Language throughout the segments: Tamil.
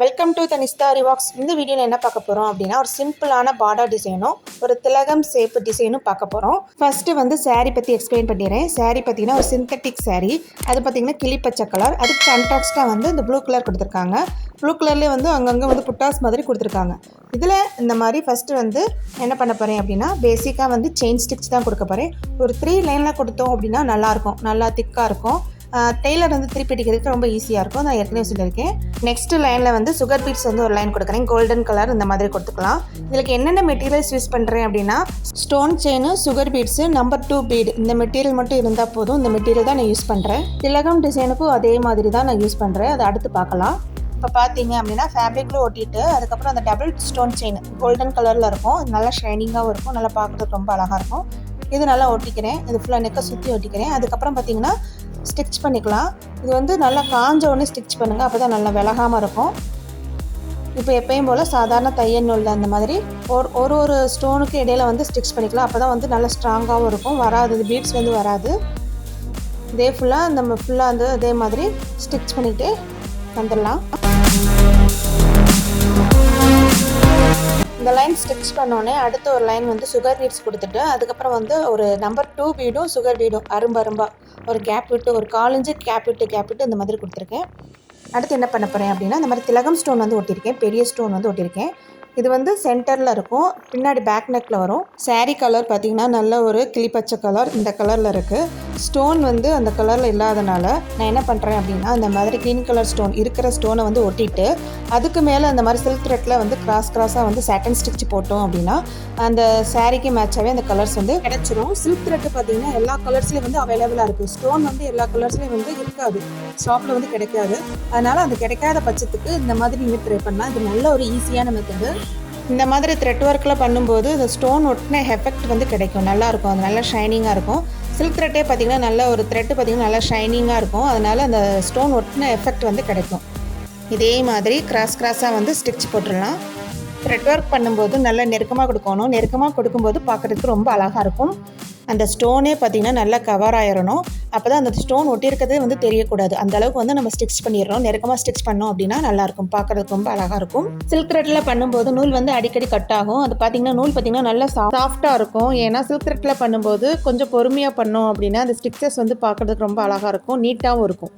Welcome to Dhanistha Aari Walks. இந்த வீடியோவில் என்ன பார்க்க போகிறோம் அப்படின்னா ஒரு சிம்பிளான பார்டர் டிசைனும் ஒரு திலகம் ஷேப் டிசைனும் பார்க்க போகிறோம். ஃபர்ஸ்ட்டு வந்து saree பற்றி எக்ஸ்பிளைன் பண்ணிடுறேன். saree பார்த்தீங்கன்னா ஒரு சிந்தட்டிக் saree. அது பார்த்தீங்கன்னா கிளிப்பச்சை கலர். அதுக்கு கான்ட்ராஸ்ட்டாக வந்து இந்த ப்ளூ கலர் கொடுத்துருக்காங்க. ப்ளூ கலர்லேயே வந்து அங்கங்கே வந்து புட்டாஸ் மாதிரி கொடுத்துருக்காங்க. இதில் இந்த மாதிரி ஃபஸ்ட்டு வந்து என்ன பண்ண போகிறேன் அப்படின்னா பேசிக்காக வந்து செயின் ஸ்டிச் தான் கொடுக்க போகிறேன். ஒரு 3 லைனில் கொடுத்தோம் அப்படின்னா நல்லாயிருக்கும், நல்லா திக்காக இருக்கும். டெய்லர் வந்து திருப்பி அடிக்கிறதுக்கு ரொம்ப ஈஸியாக இருக்கும். நான் ஏற்கனவே சொல்லியிருக்கேன். நெக்ஸ்ட் லைனில் வந்து சுகர் பீட்ஸ் வந்து ஒரு லைன் கொடுக்குறேன். கோல்டன் கலர் இந்த மாதிரி கொடுத்துக்கலாம். இதுக்கு என்னென்ன மெட்டீரியல்ஸ் யூஸ் பண்ணுறேன் அப்படின்னா stone chain, sugar beets, number 2 beet இந்த மெட்டீரியல் மட்டும் இருந்தால் போதும். இந்த மெட்டீரியல் தான் நான் யூஸ் பண்ணுறேன். திலகம் டிசைனுக்கும் அதே மாதிரி தான் நான் யூஸ் பண்ணுறேன். அதை அடுத்து பார்க்கலாம். இப்போ பார்த்தீங்க அப்படின்னா ஃபேப்ரிக்கில் ஒட்டிட்டு அதுக்கப்புறம் அந்த டபுள் ஸ்டோன் செயின் கோல்டன் கலரில் இருக்கும். நல்லா ஷைனிங்காகவும் இருக்கும், நல்லா பார்க்குறதுக்கு ரொம்ப அழகாக இருக்கும். இது நல்லா ஒட்டிக்கிறேன். இது ஃபுல்லாக நெக்கை சுற்றி ஒட்டிக்கிறேன். அதுக்கப்புறம் பார்த்தீங்கன்னா ஸ்டிச் பண்ணிக்கலாம். இது வந்து நல்லா காஞ்ச உடனே ஸ்டிச் பண்ணுங்கள், அப்போ தான் நல்லா விலகாமல் இருக்கும். இப்போ எப்பயும் போல் சாதாரண தையல் நூலில் அந்த மாதிரி ஒரு ஸ்டோனுக்கு இடையில வந்து ஸ்டிச் பண்ணிக்கலாம். அப்போ தான் வந்து நல்லா ஸ்ட்ராங்காகவும் இருக்கும், வராது, இந்த பீட்ஸ் வந்து வராது. இதே ஃபுல்லாக நம்ம ஃபுல்லாக வந்து இதே மாதிரி ஸ்டிச் பண்ணிக்கிட்டு வந்துடலாம். இந்த லைன் ஸ்டிச் பண்ணோடனே அடுத்த ஒரு லைன் வந்து சுகர் பீட்ஸ் கொடுத்துட்டு அதுக்கப்புறம் வந்து ஒரு நம்பர் 2 பீடும் சுகர் பீடும் அரும்பா ஒரு கேப் விட்டு ஒரு 1/4 இன்ச்சு கேப் விட்டு இந்த மாதிரி கொடுத்துருக்கேன். அடுத்து என்ன பண்ண போகிறேன் அப்படின்னா இந்த மாதிரி திலகம் ஸ்டோன் வந்து ஒட்டியிருக்கேன். பெரிய ஸ்டோன் வந்து ஒட்டியிருக்கேன். இது வந்து சென்டரில் இருக்கும், பின்னாடி பேக் நெக்கில் வரும். சாரீ கலர் பார்த்திங்கன்னா நல்ல ஒரு கிளிப்பச்சை கலர் இந்த கலரில் இருக்குது. ஸ்டோன் வந்து அந்த கலரில் இல்லாதனால நான் என்ன பண்ணுறேன் அப்படின்னா இந்த மாதிரி க்ரீன் கலர் ஸ்டோன் இருக்கிற ஸ்டோனை வந்து ஒட்டிட்டு அதுக்கு மேலே அந்த மாதிரி சில்க் த்ரெட்டில் வந்து கிராஸாக வந்து சாட்டன் ஸ்டிச் போட்டோம் அப்படின்னா அந்த சாரீக்கு மேட்சாகவே அந்த கலர்ஸ் வந்து கிடச்சிரும். சில்க் த்ரெட்டு பார்த்திங்கன்னா எல்லா கலர்ஸ்லேயும் வந்து அவைலபிளாக இருக்குது. ஸ்டோன் வந்து எல்லா கலர்ஸ்லேயும் வந்து இருக்காது, ஷாப்பில் வந்து கிடைக்காது. அதனால் அது கிடைக்காத பட்சத்துக்கு இந்த மாதிரி நீங்கள் ட்ரை பண்ணலாம். இது நல்ல ஒரு ஈஸியான மெத்தடு. இந்த மாதிரி த்ரெட் ஒர்க்கில் பண்ணும்போது இந்த ஸ்டோன் ஒட்டின எஃபெக்ட் வந்து கிடைக்கும், நல்லாயிருக்கும், அது நல்லா ஷைனிங்காக இருக்கும். சில்க் த்ரெட்டே பார்த்திங்கன்னா நல்ல ஒரு த்ரெட்டு பார்த்திங்கன்னா நல்லா ஷைனிங்காக இருக்கும். அதனால் அந்த ஸ்டோன் ஒட்டின எஃபெக்ட் வந்து கிடைக்கும். இதே மாதிரி கிராஸாக வந்து ஸ்டிச் போட்டுடலாம். த்ரெட் ஒர்க் பண்ணும்போது நல்லா நெருக்கமாக கொடுக்கணும். நெருக்கமாக கொடுக்கும்போது பார்க்குறதுக்கு ரொம்ப அழகாக இருக்கும். அந்த ஸ்டோனே பார்த்திங்கன்னா நல்லா கவர் ஆயிடணும். அப்போ தான் அந்த ஸ்டோன் ஒட்டியிருக்கிறதே வந்து தெரியக்கூடாது. அந்த அளவுக்கு வந்து நம்ம ஸ்டிச் பண்ணிடுறோம். நெருக்கமாக ஸ்டிச் பண்ணோம் அப்படின்னா நல்லாயிருக்கும், பார்க்குறதுக்கு ரொம்ப அழகாக இருக்கும். சில்க் த்ரெட்டில் பண்ணும்போது நூல் வந்து அடிக்கடி கட் ஆகும். அது பார்த்திங்கன்னா நூல் பார்த்திங்கன்னா நல்லா சாஃப்டாக இருக்கும். ஏன்னா சில்க் த்ரெட்டில் பண்ணும்போது கொஞ்சம் பொறுமையாக பண்ணோம் அப்படின்னா அந்த ஸ்டிச்சஸ் வந்து பார்க்குறதுக்கு ரொம்ப அழகாக இருக்கும், நீட்டாகவும் இருக்கும்.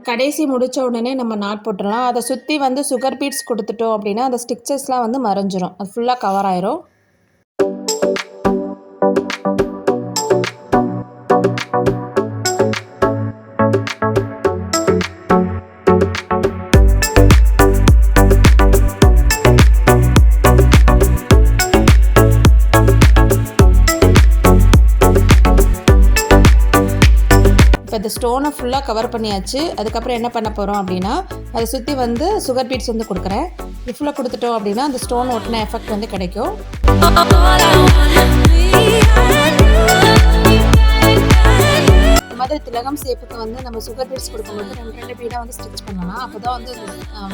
கடைசி முடித்த உடனே நம்ம நாட் போட்டுடலாம். அதை சுற்றி வந்து சுகர் பீட்ஸ் கொடுத்துட்டோம் அப்படின்னா அந்த ஸ்டிச்சஸ்லாம் வந்து மறைஞ்சிரும், அது ஃபுல்லாக கவர் ஆயிரும். இந்த ஸ்டோனை ஃபுல்லாக கவர் பண்ணியாச்சு. அதுக்கப்புறம் என்ன பண்ண போகிறோம் அப்படின்னா அதை சுற்றி வந்து சுகர் பீட்ஸ் வந்து கொடுக்குறேன். இது ஃபுல்லாக கொடுத்துட்டோம் அப்படின்னா அந்த ஸ்டோன் ஒட்டின எஃபெக்ட் வந்து கிடைக்கும். இந்த மாதிரி திலகம் ஷேப்புக்கு வந்து நம்ம சுகர் பீட்ஸ் கொடுக்கும்போது 2 பீடாக வந்து ஸ்டிச் பண்ணலாம். அப்போ தான் வந்து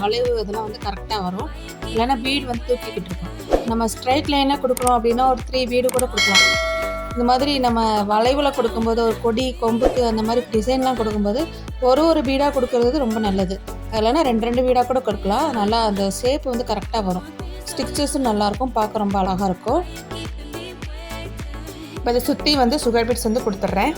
வளைவு இதெல்லாம் வந்து கரெக்டாக வரும். இல்லைன்னா பீடு வந்து தூக்கிக்கிட்டு இருக்கும். நம்ம ஸ்ட்ரைட் லைனாக கொடுக்குறோம் அப்படின்னா ஒரு 3 பீடு கூட கொடுக்கலாம். இந்த மாதிரி நம்ம வளைவில் கொடுக்கும்போது ஒரு கொடி கொம்புக்கு அந்த மாதிரி டிசைன்லாம் கொடுக்கும்போது ஒரு பீடாக கொடுக்கறது ரொம்ப நல்லது. இல்லைன்னா 2 பீடாக கூட கொடுக்கலாம். நல்லா அந்த ஷேப் வந்து கரெக்டாக வரும். ஸ்டிச்சஸும் நல்லாயிருக்கும், பார்க்க ரொம்ப அழகாக இருக்கும். இப்போ இதை சுற்றி வந்து சுகர் பீட்ஸ் வந்து கொடுத்துட்றேன்.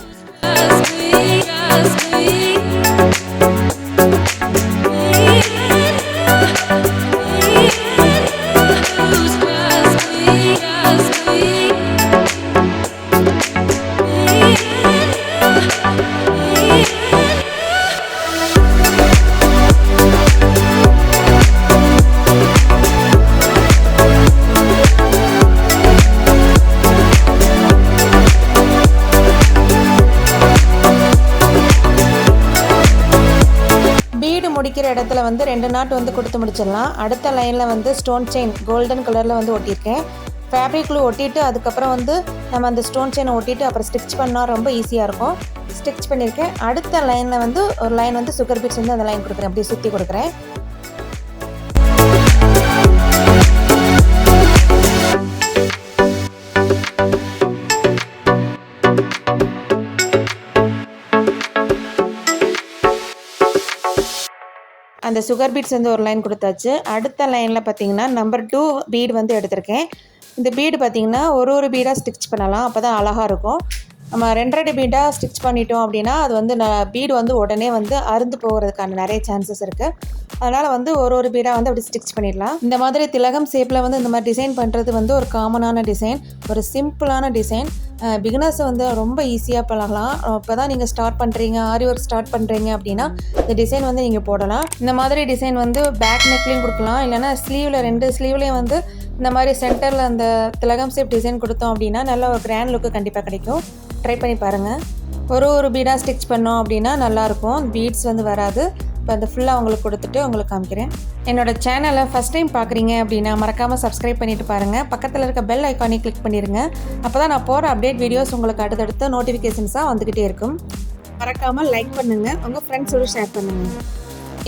முடிக்கிற இடத்துல வந்து 2 நாட் வந்து கொடுத்து முடிச்சிடலாம். அடுத்த லைனில் வந்து ஸ்டோன் செயின் கோல்டன் கலரில் வந்து ஒட்டியிருக்கேன். ஃபேப்ரிக்கில் ஒட்டிட்டு அதுக்கப்புறம் வந்து நம்ம அந்த ஸ்டோன் செயினை ஒட்டிட்டு அப்புறம் ஸ்டிச் பண்ணால் ரொம்ப ஈஸியாக இருக்கும். ஸ்டிச் பண்ணியிருக்கேன். அடுத்த லைனில் வந்து ஒரு லைன் வந்து சுகர் பீட்ஸ் வந்து அந்த லைன் கொடுக்குறேன், அப்படியே சுற்றி கொடுக்குறேன். அந்த சுகர் பீட்ஸ் வந்து ஒரு லைன் கொடுத்தாச்சு. அடுத்த லைனில் பார்த்தீங்கன்னா நம்பர் 2 பீடு வந்து எடுத்திருக்கேன். இந்த பீடு பார்த்திங்கன்னா ஒரு பீடாக ஸ்டிச் பண்ணலாம். அப்போ தான் அழகாக இருக்கும். நம்ம 2 பீடாக ஸ்டிச் பண்ணிட்டோம் அப்படின்னா அது வந்து பீடு வந்து உடனே வந்து அறுந்து போகிறதுக்கான நிறைய சான்சஸ் இருக்குது. அதனால் வந்து ஒரு பீடாக வந்து அப்படி ஸ்டிச் பண்ணிடலாம். இந்த மாதிரி திலகம் ஷேப்பில் வந்து இந்த மாதிரி டிசைன் பண்ணுறது வந்து ஒரு காமனான டிசைன், ஒரு சிம்பிளான டிசைன். பிகினர்ஸ் வந்து ரொம்ப ஈஸியாக பழகலாம். இப்போ தான் நீங்கள் ஸ்டார்ட் பண்ணுறீங்க, ஆரி ஒர்க் ஸ்டார்ட் பண்ணுறீங்க அப்படின்னா இந்த டிசைன் வந்து நீங்கள் போடலாம். இந்த மாதிரி டிசைன் வந்து பேக் நெக்லேயும் கொடுக்கலாம், இல்லைனா ஸ்லீவில் 2 ஸ்லீவ்லேயும் வந்து இந்த மாதிரி சென்டரில் அந்த திலகம் ஷேப் டிசைன் கொடுத்தோம் அப்படின்னா நல்ல ஒரு கிராண்ட் லுக்கு கண்டிப்பாக கிடைக்கும். ட்ரை பண்ணி பாருங்கள். ஒரு பீடாக ஸ்டிச் பண்ணோம் அப்படின்னா நல்லாயிருக்கும், பீட்ஸ் வந்து வராது. இப்போ அந்த ஃபுல்லாக உங்களுக்கு கொடுத்துட்டு உங்களுக்கு காமிக்கிறேன். என்னோடய சேனலை ஃபஸ்ட் டைம் பார்க்குறீங்க அப்படின்னா மறக்காமல் சப்ஸ்கிரைப் பண்ணிவிட்டு பாருங்கள். பக்கத்தில் இருக்க பெல் ஐக்கானே கிளிக் பண்ணிடுங்க. அப்போ தான் நான் போகிற அப்டேட் வீடியோஸ் உங்களுக்கு அடுத்தடுத்த நோட்டிஃபிகேஷன்ஸாக வந்துக்கிட்டே இருக்கும். மறக்காமல் லைக் பண்ணுங்கள், உங்கள் ஃப்ரெண்ட்ஸோடு ஷேர் பண்ணுங்கள்.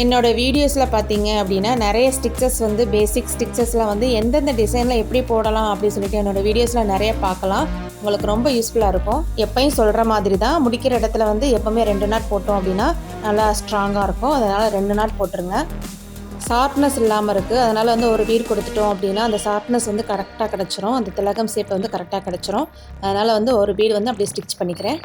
என்னோடய வீடியோஸில் பார்த்தீங்க அப்படின்னா நிறைய ஸ்டிச்சஸ் வந்து பேசிக் ஸ்டிச்சஸில் வந்து எந்தெந்த டிசைனில் எப்படி போடலாம் அப்படின்னு சொல்லிட்டு என்னோடய வீடியோஸில் நிறைய பார்க்கலாம். உங்களுக்கு ரொம்ப யூஸ்ஃபுல்லாக இருக்கும். எப்பயும் சொல்கிற மாதிரி தான், முடிக்கிற இடத்துல வந்து எப்போவுமே 2 நாட் போட்டோம் அப்படின்னா நல்லா ஸ்ட்ராங்காக இருக்கும். அதனால் 2 நாட் போட்டுருங்க. ஷார்ப்னஸ் இல்லாமல் இருக்குது, அதனால் வந்து ஒரு பீட் கொடுத்துட்டோம் அப்படின்னா அந்த ஷார்ப்னஸ் வந்து கரெக்டாக கிடச்சிரும், அந்த திலகம் ஷேப் வந்து கரெக்டாக கிடச்சிரும். அதனால் வந்து ஒரு பீட் வந்து அப்படியே ஸ்டிச் பண்ணிக்கிறேன்.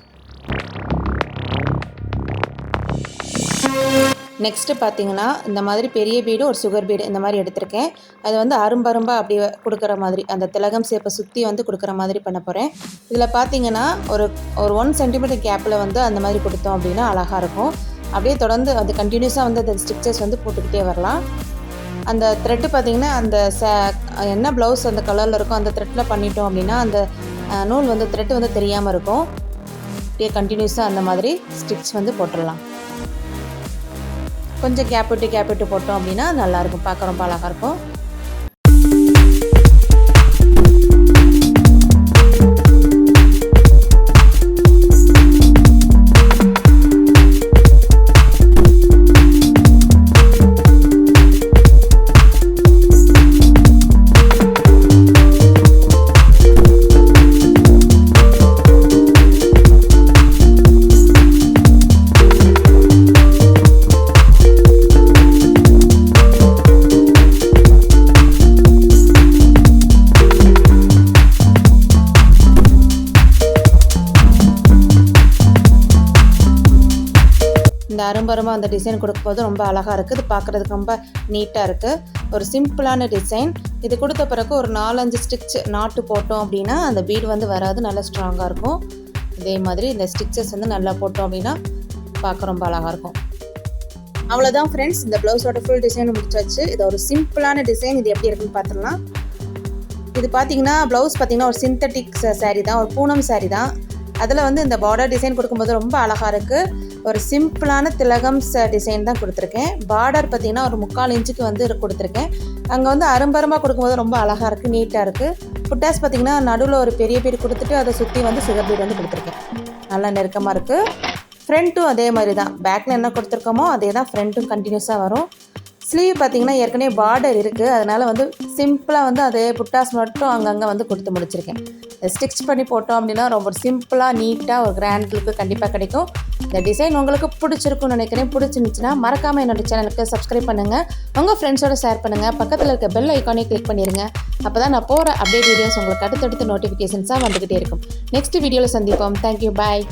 நெக்ஸ்ட்டு பார்த்தீங்கன்னா இந்த மாதிரி பெரிய பீடு ஒரு சுகர் பீடு இந்த மாதிரி எடுத்திருக்கேன். அது வந்து அரும்பரும்பாக அப்படி கொடுக்குற மாதிரி அந்த திலகம் ஷேப்பை சுற்றி வந்து கொடுக்குற மாதிரி பண்ண போகிறேன். இதில் பார்த்தீங்கன்னா ஒரு 1 சென்டிமீட்டர் கேப்பில் வந்து அந்த மாதிரி கொடுத்தோம் அப்படின்னா அழகாக இருக்கும். அப்படியே தொடர்ந்து அது கண்டினியூஸாக வந்து அந்த ஸ்டிச்சஸ் வந்து போட்டுக்கிட்டே வரலாம். அந்த த்ரெட்டு பார்த்திங்கன்னா அந்த என்ன ப்ளவுஸ் அந்த கலரில் இருக்கும் அந்த த்ரெட்டில் பண்ணிட்டோம் அப்படின்னா அந்த நூல் வந்து த்ரெட்டு வந்து தெரியாமல் இருக்கும். அப்படியே கண்டினியூஸாக அந்த மாதிரி ஸ்டிச் வந்து போட்டுடலாம். கொஞ்சம் கேப் விட்டு போட்டோம் அப்படின்னா நல்லாயிருக்கும், பார்க்க ரொம்ப அழகாக இருக்கும். இந்த அரும்பருமாக அந்த டிசைன் கொடுக்கும்போது ரொம்ப அழகாக இருக்குது. இது பார்க்குறதுக்கு ரொம்ப நீட்டாக இருக்குது. ஒரு சிம்பிளான டிசைன். இது கொடுத்த பிறகு ஒரு 4-5 ஸ்டிச் நாட்டு போட்டோம் அப்படின்னா அந்த பீடு வந்து வராது, நல்லா ஸ்ட்ராங்காக இருக்கும். இதே மாதிரி இந்த ஸ்டிச்சஸ் வந்து நல்லா போட்டோம் அப்படின்னா பார்க்க ரொம்ப அழகாக இருக்கும். அவ்வளோதான் ஃப்ரெண்ட்ஸ், இந்த ப்ளவுஸோட ஃபுல் டிசைன் முடிச்சாச்சு. இது ஒரு சிம்பிளான டிசைன். இது எப்படி இருக்குன்னு பார்த்துடலாம். இது பார்த்தீங்கன்னா ப்ளவுஸ் பார்த்தீங்கன்னா ஒரு சிந்தட்டிக் சாரீ தான், ஒரு பூனம் சாரீ தான். அதில் வந்து இந்த பார்டர் டிசைன் கொடுக்கும்போது ரொம்ப அழகாக இருக்குது. ஒரு சிம்பிளான திலகம் டிசைன் தான் கொடுத்துருக்கேன். பார்டர் பார்த்திங்கன்னா ஒரு 3/4 இன்ச்சுக்கு வந்து கொடுத்துருக்கேன். அங்கே வந்து அரும்பரும்பாக கொடுக்கும்போது ரொம்ப அழகாக இருக்குது, நீட்டாக இருக்குது. புட்டாஸ் பார்த்திங்கன்னா நடுவில் ஒரு பெரிய பீடு கொடுத்துட்டு அதை சுற்றி வந்து சுகர் பீடு வந்து கொடுத்துருக்கேன். நல்லா நெருக்கமாக இருக்குது. ஃப்ரண்ட்டும் அதே மாதிரி தான், பேக்கில் என்ன கொடுத்துருக்கோமோ அதே தான் ஃப்ரண்ட்டும் கண்டினியூஸாக வரும். ஸ்லீவ் பார்த்திங்கன்னா ஏற்கனவே பார்டர் இருக்குது, அதனால் வந்து சிம்பிளாக வந்து அதே புட்டாஸ் மட்டும் அங்கங்கே வந்து கொடுத்து முடிச்சிருக்கேன். ஸ்டிச் பண்ணி போட்டோம் அப்படின்னா ரொம்ப சிம்பிளாக நீட்டாக ஒரு கிராண்ட் லுக்கு கண்டிப்பாக கிடைக்கும். இந்த டிசைன் உங்களுக்கு பிடிச்சிருக்குன்னு நினைக்கிறேன். பிடிச்சிருந்துச்சுன்னா மறக்காமல் என்னோட சேனலுக்கு சப்ஸ்கிரைப் பண்ணுங்கள், உங்கள் ஃப்ரெண்ட்ஸோட ஷேர் பண்ணுங்கள், பக்கத்தில் இருக்க பெல் ஐக்கானே கிளிக் பண்ணிடுங்க. அப்போ தான் நான் போகிற அப்டேட் வீடியோஸ் உங்களுக்கு அடுத்தடுத்து நோட்டிஃபிகேஷன்ஸாக வந்துக்கிட்டே இருக்கும். நெக்ஸ்ட் வீடியோவில் சந்திப்போம். தேங்க்யூ, பாய்.